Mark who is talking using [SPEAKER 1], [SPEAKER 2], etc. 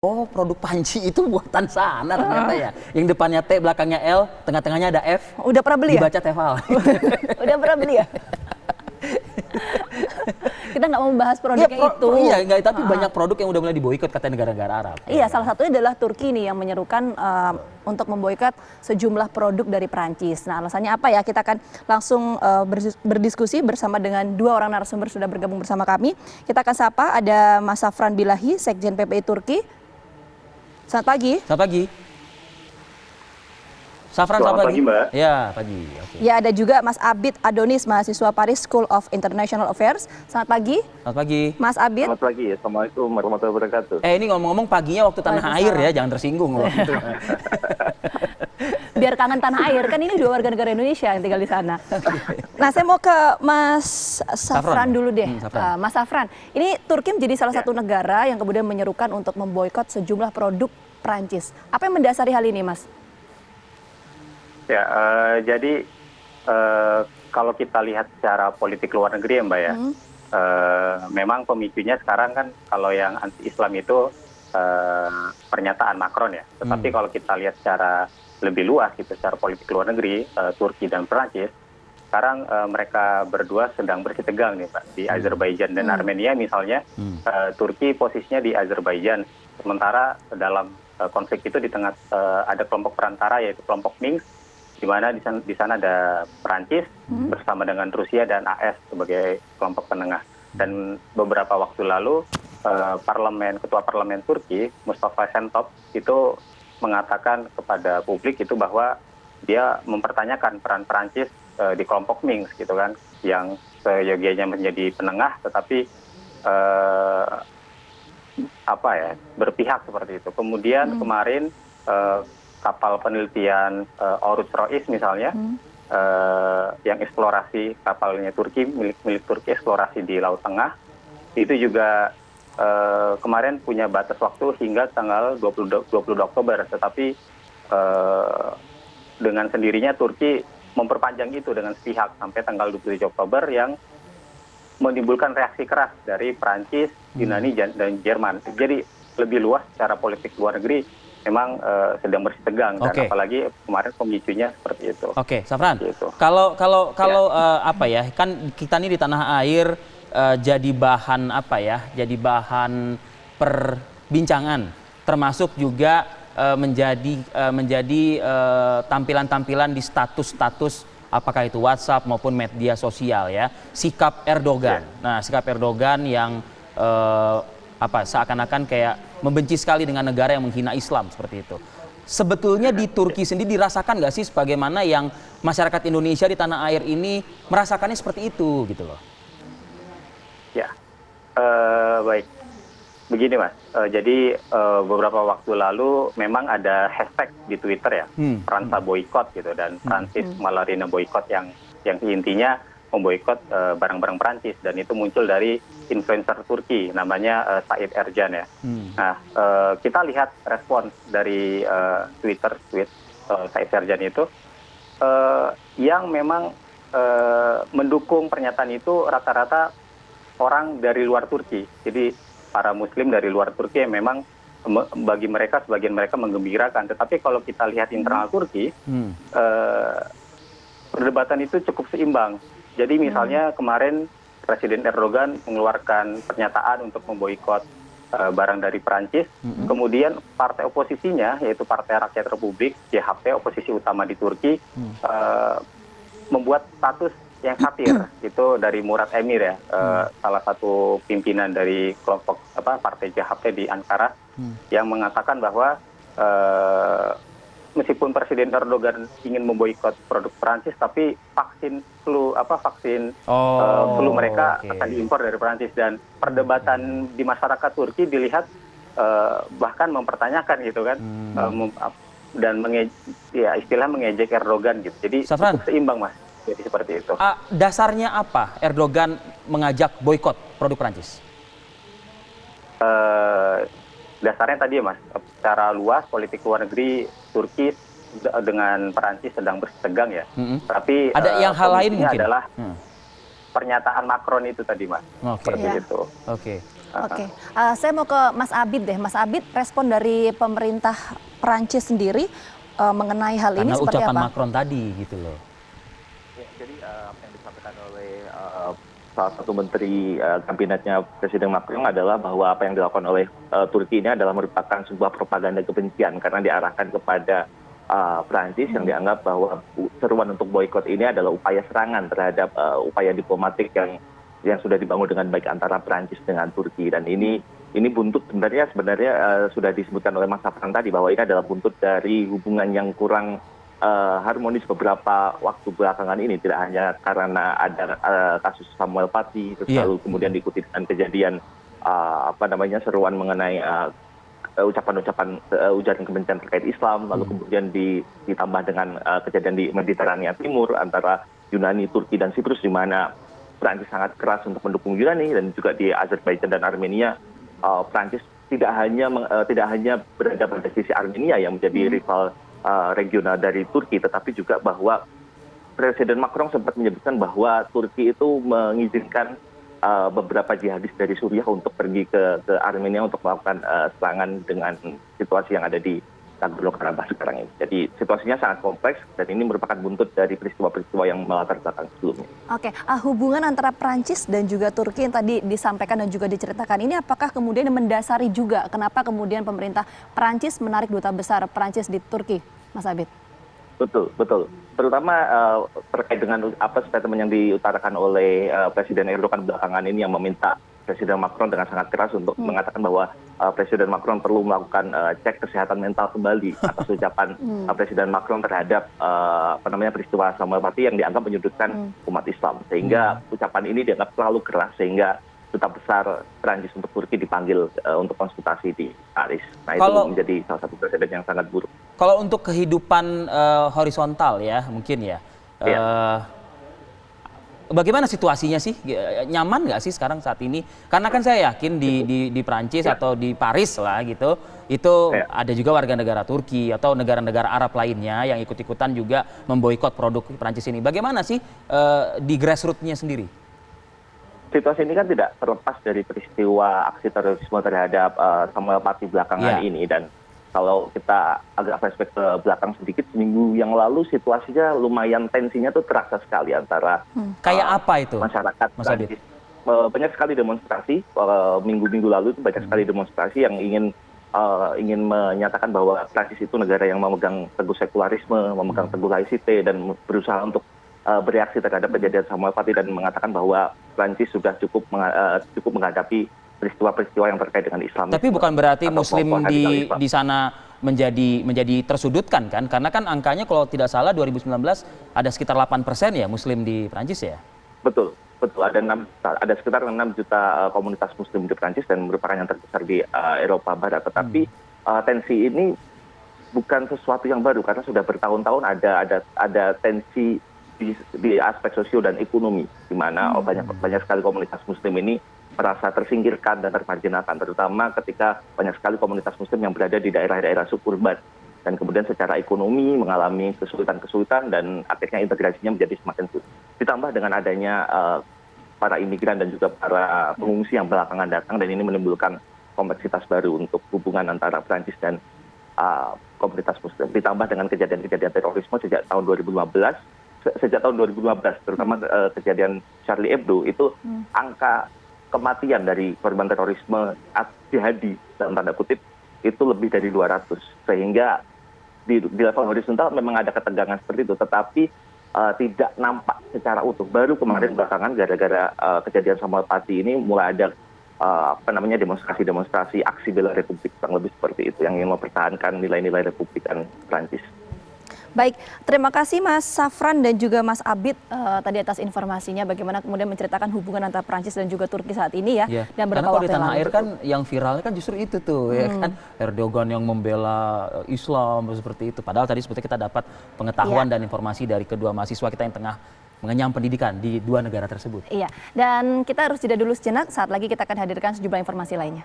[SPEAKER 1] Oh, produk panci itu buatan sana ternyata ya. Yang depannya T, belakangnya L, tengah-tengahnya ada F.
[SPEAKER 2] Udah pernah beli ya?
[SPEAKER 1] Dibaca Tefal.
[SPEAKER 2] Udah pernah beli ya? Kita nggak mau membahas produknya itu.
[SPEAKER 1] Iya, enggak, tapi banyak produk yang udah mulai diboikot katanya negara-negara Arab.
[SPEAKER 2] Iya, salah satunya adalah Turki nih yang menyerukan untuk memboikot sejumlah produk dari Perancis. Nah, alasannya apa ya? Kita akan langsung berdiskusi bersama dengan dua orang narasumber sudah bergabung bersama kami. Kita akan sapa, ada Mas Safran Bilahi, Sekjen PPI Turki. Selamat pagi.
[SPEAKER 1] Selamat pagi. Safran,
[SPEAKER 3] Selamat pagi, Mbak.
[SPEAKER 1] Ya, pagi. Okay.
[SPEAKER 2] Ya, ada juga Mas Abid Adonis, mahasiswa Paris School of International Affairs. Selamat pagi.
[SPEAKER 1] Selamat pagi.
[SPEAKER 2] Mas Abid.
[SPEAKER 3] Selamat pagi. Assalamualaikum warahmatullahi wabarakatuh.
[SPEAKER 1] Ini ngomong-ngomong paginya waktu tanah air ya, jangan tersinggung loh.
[SPEAKER 2] Biar kangen tanah air, kan ini dua warga negara Indonesia yang tinggal di sana. Nah, saya mau ke Mas Safran dulu deh. Mas Safran, ini Turki menjadi salah satu negara yang kemudian menyerukan untuk memboikot sejumlah produk Perancis. Apa yang mendasari hal ini, Mas?
[SPEAKER 3] Ya, jadi kalau kita lihat secara politik luar negeri ya, Mbak ya, memang pemicunya sekarang kan kalau yang anti-Islam itu pernyataan Macron ya. Tetapi kalau kita lihat secara lebih luas gitu, secara politik luar negeri, Turki dan Perancis, sekarang mereka berdua sedang bersitegang nih Pak, di Azerbaijan dan Armenia misalnya. Turki posisinya di Azerbaijan, sementara dalam konflik itu di tengah ada kelompok perantara yaitu kelompok Minsk, di mana di sana ada Perancis bersama dengan Rusia dan AS sebagai kelompok penengah. Dan beberapa waktu lalu ketua parlemen Turki Mustafa Şentop itu mengatakan kepada publik itu bahwa dia mempertanyakan peran Perancis di kelompok Minsk gitu kan, yang seyogianya menjadi penengah tetapi berpihak seperti itu. Kemudian kemarin kapal penelitian Oruç Reis misalnya, yang eksplorasi kapalnya Turki, milik Turki eksplorasi di Laut Tengah, itu juga kemarin punya batas waktu hingga tanggal 22 Oktober, tetapi dengan sendirinya Turki memperpanjang itu dengan sepihak sampai tanggal 27 Oktober yang menimbulkan reaksi keras dari Prancis, Yunani, dan Jerman. Jadi lebih luas secara politik luar negeri memang sedang bersitegang, dan apalagi kemarin pemicunya seperti itu.
[SPEAKER 1] Oke, Safran. Gitu. Kalau ya, kan kita nih di tanah air jadi bahan jadi bahan perbincangan, termasuk juga menjadi tampilan-tampilan di status-status apakah itu WhatsApp maupun media sosial ya, sikap Erdogan. Nah, sikap Erdogan yang seakan-akan kayak membenci sekali dengan negara yang menghina Islam seperti itu. Sebetulnya di Turki sendiri dirasakan nggak sih sebagaimana yang masyarakat Indonesia di tanah air ini merasakannya seperti itu gitu loh?
[SPEAKER 3] Ya, baik. Begini Mas, jadi beberapa waktu lalu memang ada hashtag di Twitter ya, Fransa boykot gitu, dan Prancis Malarina boykot yang intinya memboikot barang-barang Perancis, dan itu muncul dari influencer Turki namanya Said Ercan ya. Nah, kita lihat respons dari tweet Said Ercan itu yang memang mendukung pernyataan itu rata-rata orang dari luar Turki. Jadi para Muslim dari luar Turki yang memang bagi mereka, sebagian mereka menggembirakan. Tetapi kalau kita lihat internal Turki, perdebatan itu cukup seimbang. Jadi misalnya kemarin Presiden Erdogan mengeluarkan pernyataan untuk memboikot barang dari Perancis. Kemudian partai oposisinya, yaitu Partai Rakyat Republik, CHP, oposisi utama di Turki, membuat status yang satir. Itu dari Murat Emir ya, salah satu pimpinan dari kelompok Partai CHP di Ankara, yang mengatakan bahwa meskipun Presiden Erdogan ingin memboikot produk Perancis, tapi vaksin flu mereka akan diimpor dari Perancis. Dan perdebatan di masyarakat Turki dilihat bahkan mempertanyakan gitu kan, dan istilah mengejek Erdogan gitu. Jadi cukup seimbang Mas. Jadi seperti itu.
[SPEAKER 1] Dasarnya apa Erdogan mengajak boikot produk Perancis?
[SPEAKER 3] Dasarnya tadi ya Mas, secara luas politik luar negeri Turki dengan Perancis sedang bersitegang ya. Tapi
[SPEAKER 1] ada yang hal lain mungkin
[SPEAKER 3] adalah pernyataan Macron itu tadi Mas. Seperti itu.
[SPEAKER 1] Oke.
[SPEAKER 2] Oke, saya mau ke Mas Abid deh. Mas Abid, respon dari pemerintah Perancis sendiri mengenai hal ini
[SPEAKER 1] Karena
[SPEAKER 2] seperti
[SPEAKER 1] ucapan
[SPEAKER 2] apa?
[SPEAKER 1] Macron tadi gitu loh.
[SPEAKER 4] Ya, jadi apa yang disampaikan oleh salah satu menteri kabinetnya Presiden Macron adalah bahwa apa yang dilakukan oleh Turki ini adalah merupakan sebuah propaganda kebencian karena diarahkan kepada Prancis yang dianggap bahwa seruan untuk boikot ini adalah upaya serangan terhadap upaya diplomatik yang sudah dibangun dengan baik antara Prancis dengan Turki, dan ini buntut sebenarnya sudah disebutkan oleh Mas Safran tadi bahwa ini adalah buntut dari hubungan yang kurang harmonis beberapa waktu belakangan ini, tidak hanya karena ada kasus Samuel Paty, terus lalu kemudian diikuti dengan kejadian seruan mengenai ucapan-ucapan ujaran kebencian terkait Islam, lalu kemudian ditambah dengan kejadian di Mediterania Timur antara Yunani, Turki, dan Siprus, di mana Prancis sangat keras untuk mendukung Yunani, dan juga di Azerbaijan dan Armenia Prancis tidak hanya berada pada sisi Armenia yang menjadi rival regional dari Turki, tetapi juga bahwa Presiden Macron sempat menyebutkan bahwa Turki itu mengizinkan beberapa jihadis dari Suriah untuk pergi ke Armenia untuk melakukan serangan dengan situasi yang ada di Nagorno-Karabakh sekarang ini. Jadi situasinya sangat kompleks dan ini merupakan buntut dari peristiwa-peristiwa yang melatar belakang sebelumnya.
[SPEAKER 2] Oke, hubungan antara Prancis dan juga Turki yang tadi disampaikan dan juga diceritakan ini apakah kemudian mendasari juga kenapa kemudian pemerintah Prancis menarik duta besar Prancis di Turki, Mas Abid?
[SPEAKER 4] Betul. Terutama terkait dengan statement yang diutarakan oleh Presiden Erdogan belakangan ini yang meminta Presiden Macron dengan sangat keras untuk mengatakan bahwa Presiden Macron perlu melakukan cek kesehatan mental kembali atas ucapan Presiden Macron terhadap peristiwa Samuel Paty yang dianggap menyudutkan umat Islam, sehingga ucapan ini dianggap terlalu keras sehingga duta besar Prancis untuk Turki dipanggil untuk konsultasi di Paris. Nah, itu menjadi salah satu presiden yang sangat buruk.
[SPEAKER 1] Kalau untuk kehidupan horizontal ya mungkin ya. Bagaimana situasinya sih? Nyaman nggak sih sekarang saat ini? Karena kan saya yakin di Prancis atau di Paris lah gitu, itu ada juga warga negara Turki atau negara-negara Arab lainnya yang ikut-ikutan juga memboikot produk Prancis ini. Bagaimana sih di grassroots-nya sendiri?
[SPEAKER 4] Situasi ini kan tidak terlepas dari peristiwa aksi terorisme terhadap Samuel Paty belakangan ini, dan kalau kita agak flashback ke belakang sedikit, seminggu yang lalu situasinya lumayan tensinya tuh terasa sekali antara
[SPEAKER 1] kayak apa itu
[SPEAKER 4] masyarakat Prancis. Banyak sekali demonstrasi minggu-minggu lalu itu banyak sekali demonstrasi yang ingin menyatakan bahwa Prancis itu negara yang memegang teguh sekularisme, memegang teguh laicite, dan berusaha untuk bereaksi terhadap kejadian Samuel Paty dan mengatakan bahwa Prancis sudah cukup menghadapi peristiwa-peristiwa yang terkait dengan Islam.
[SPEAKER 1] Tapi bukan berarti Muslim di sana menjadi tersudutkan kan? Karena kan angkanya kalau tidak salah 2019 ada sekitar 8% ya Muslim di Prancis ya?
[SPEAKER 4] Betul. Ada sekitar 6 juta komunitas Muslim di Prancis dan merupakan yang terbesar di Eropa Barat. Tetapi tensi ini bukan sesuatu yang baru karena sudah bertahun-tahun ada tensi di aspek sosial dan ekonomi, di mana banyak sekali komunitas Muslim ini merasa tersingkirkan dan termarginalkan, terutama ketika banyak sekali komunitas Muslim yang berada di daerah-daerah suburban dan kemudian secara ekonomi mengalami kesulitan-kesulitan dan akhirnya integrasinya menjadi semakin sulit. Ditambah dengan adanya para imigran dan juga para pengungsi yang belakangan datang, dan ini menimbulkan kompleksitas baru untuk hubungan antara Prancis dan komunitas Muslim. Ditambah dengan kejadian-kejadian terorisme sejak tahun 2015, terutama kejadian Charlie Hebdo, itu angka kematian dari korban terorisme jihadi dalam tanda kutip itu lebih dari 200, sehingga di level horizontal memang ada ketegangan seperti itu, tetapi tidak nampak secara utuh. Baru kemarin belakangan gara-gara kejadian Samuel Paty ini mulai ada demonstrasi aksi bela Republik, kurang lebih seperti itu, yang ingin mempertahankan nilai-nilai Republikan Prancis.
[SPEAKER 2] Baik, terima kasih Mas Safran dan juga Mas Abid tadi atas informasinya bagaimana kemudian menceritakan hubungan antara Prancis dan juga Turki saat ini ya. Dan
[SPEAKER 1] karena kalau di tanah air kan yang viralnya kan justru itu tuh ya kan, Erdogan yang membela Islam seperti itu. Padahal tadi sebetulnya kita dapat pengetahuan dan informasi dari kedua mahasiswa kita yang tengah mengenyam pendidikan di dua negara tersebut.
[SPEAKER 2] Iya, dan kita harus jeda dulu sejenak, saat lagi kita akan hadirkan sejumlah informasi lainnya.